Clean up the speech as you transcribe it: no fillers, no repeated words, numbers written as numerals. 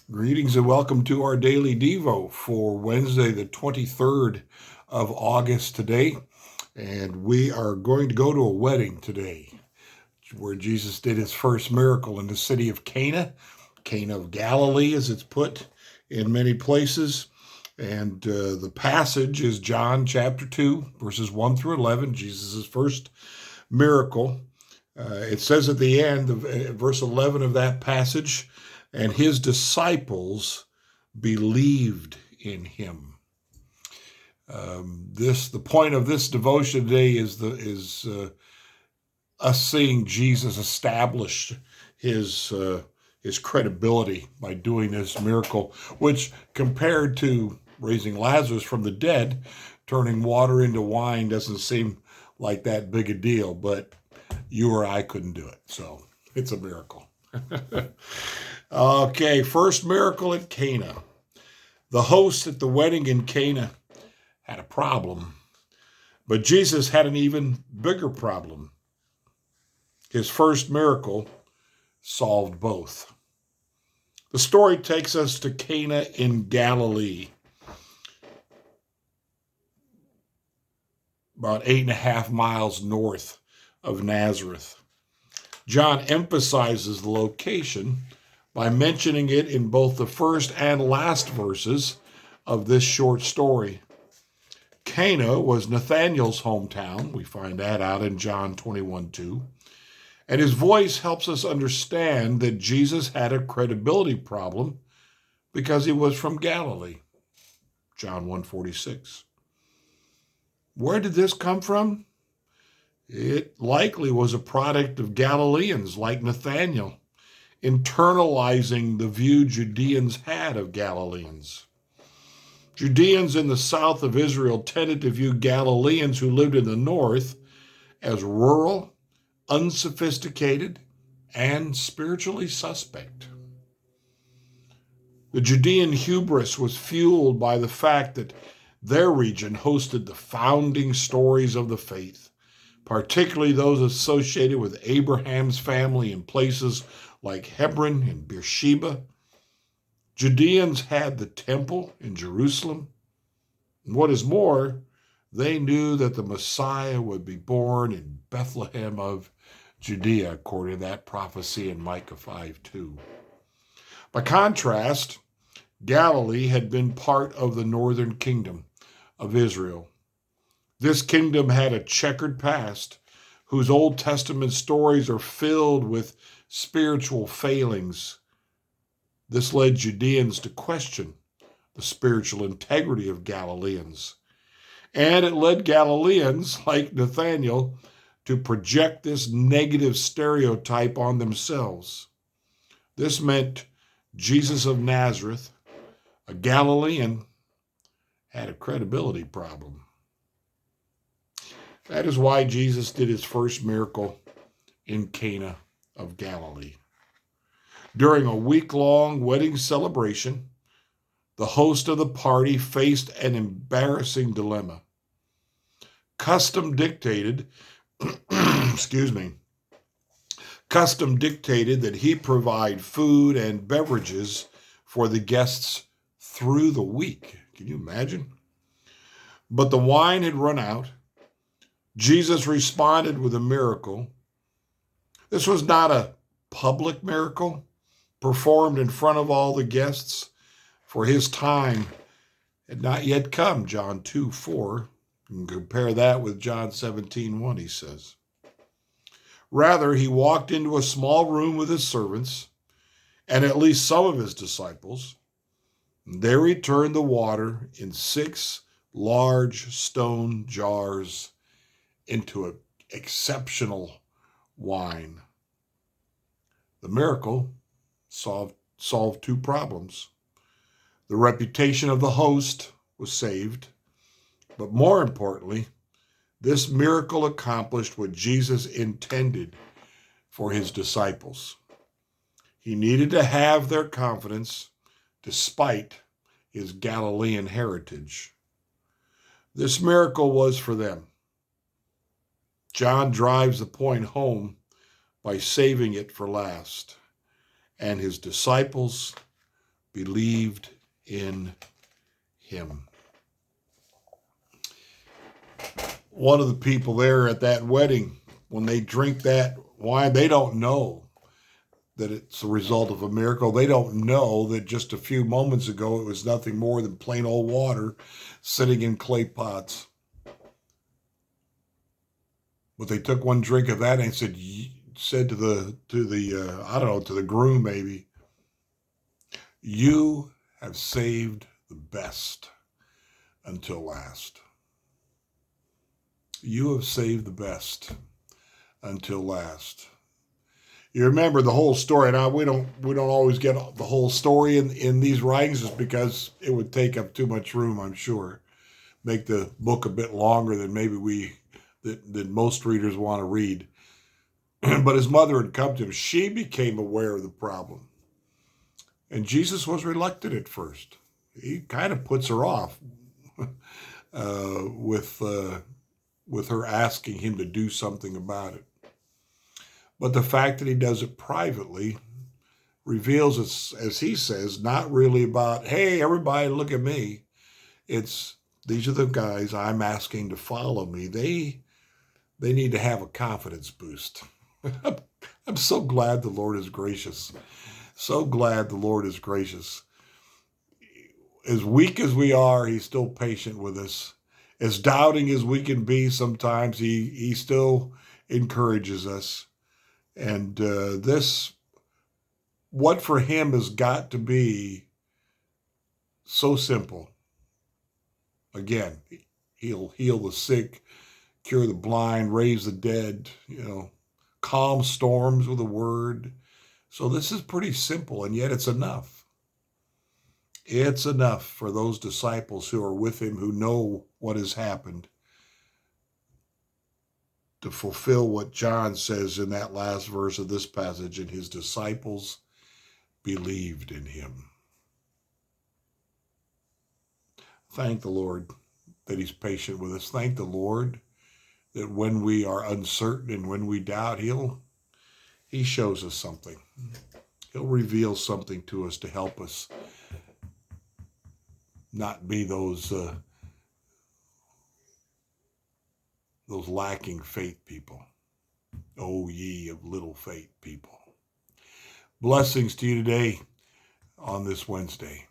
Greetings and welcome to our daily Devo for Wednesday, the 23rd of August today. And we are going to go to a wedding today where Jesus did his first miracle in the city of Cana, Cana of Galilee, as it's put in many places. And the passage is John chapter 2, verses 1 through 11, Jesus' first miracle. It says at the end of verse 11 of that passage, and his disciples believed in him. The point of this devotion today is us seeing Jesus establish his credibility by doing this miracle, which compared to raising Lazarus from the dead, turning water into wine doesn't seem like that big a deal, but you or I couldn't do it, so it's a miracle. Okay, first miracle at Cana. The host at the wedding in Cana had a problem, but Jesus had an even bigger problem. His first miracle solved both. The story takes us to Cana in Galilee, about 8.5 miles north of Nazareth. John emphasizes the location by mentioning it in both the first and last verses of this short story. Cana was Nathanael's hometown. We find that out in John 21:2. And his voice helps us understand that Jesus had a credibility problem because he was from Galilee. John 1:46. Where did this come from? It likely was a product of Galileans like Nathanael, internalizing the view Judeans had of Galileans. Judeans in the south of Israel tended to view Galileans who lived in the north as rural, unsophisticated, and spiritually suspect. The Judean hubris was fueled by the fact that their region hosted the founding stories of the faith, particularly those associated with Abraham's family in places like Hebron and Beersheba. Judeans had the temple in Jerusalem. And what is more, they knew that the Messiah would be born in Bethlehem of Judea, according to that prophecy in Micah 5:2. By contrast, Galilee had been part of the northern kingdom of Israel. This kingdom had a checkered past, whose Old Testament stories are filled with spiritual failings. This led Judeans to question the spiritual integrity of Galileans. And it led Galileans, like Nathanael, to project this negative stereotype on themselves. This meant Jesus of Nazareth, a Galilean, had a credibility problem. That is why Jesus did his first miracle in Cana of Galilee. During a week-long wedding celebration, the host of the party faced an embarrassing dilemma. Custom dictated that he provide food and beverages for the guests through the week. Can you imagine? But the wine had run out. Jesus responded with a miracle. This was not a public miracle performed in front of all the guests, for his time had not yet come, John 2:4. You can compare that with John 17:1, he says. Rather, he walked into a small room with his servants and at least some of his disciples. They returned the water in 6 large stone jars into an exceptional wine. The miracle solved 2 problems. The reputation of the host was saved, but more importantly, this miracle accomplished what Jesus intended for his disciples. He needed to have their confidence despite his Galilean heritage. This miracle was for them. John drives the point home by saving it for last. And his disciples believed in him. One of the people there at that wedding, when they drink that wine, they don't know that it's a result of a miracle. They don't know that just a few moments ago it was nothing more than plain old water sitting in clay pots. But they took one drink of that and said to the I don't know, to the groom maybe, "You have saved the best until last." You have saved the best until last. You remember the whole story. Now we don't always get the whole story in these writings, just because it would take up too much room, I'm sure. Make the book a bit longer than maybe that most readers want to read. But his mother had come to him. She became aware of the problem. And Jesus was reluctant at first. He kind of puts her off with her asking him to do something about it. But the fact that he does it privately reveals, as he says, not really about, hey, everybody, look at me. It's, these are the guys I'm asking to follow me. They need to have a confidence boost. I'm so glad the Lord is gracious. So glad the Lord is gracious. As weak as we are, he's still patient with us. As doubting as we can be sometimes, he still encourages us. And this, what for him has got to be so simple. Again, he'll heal the sick, cure the blind, raise the dead, calm storms with a word. So this is pretty simple, and yet it's enough. It's enough for those disciples who are with him, who know what has happened, to fulfill what John says in that last verse of this passage, and his disciples believed in him. Thank the Lord that he's patient with us. Thank the Lord that when we are uncertain and when we doubt, he shows us something. He'll reveal something to us to help us not be those lacking faith people. Oh, ye of little faith people. Blessings to you today on this Wednesday.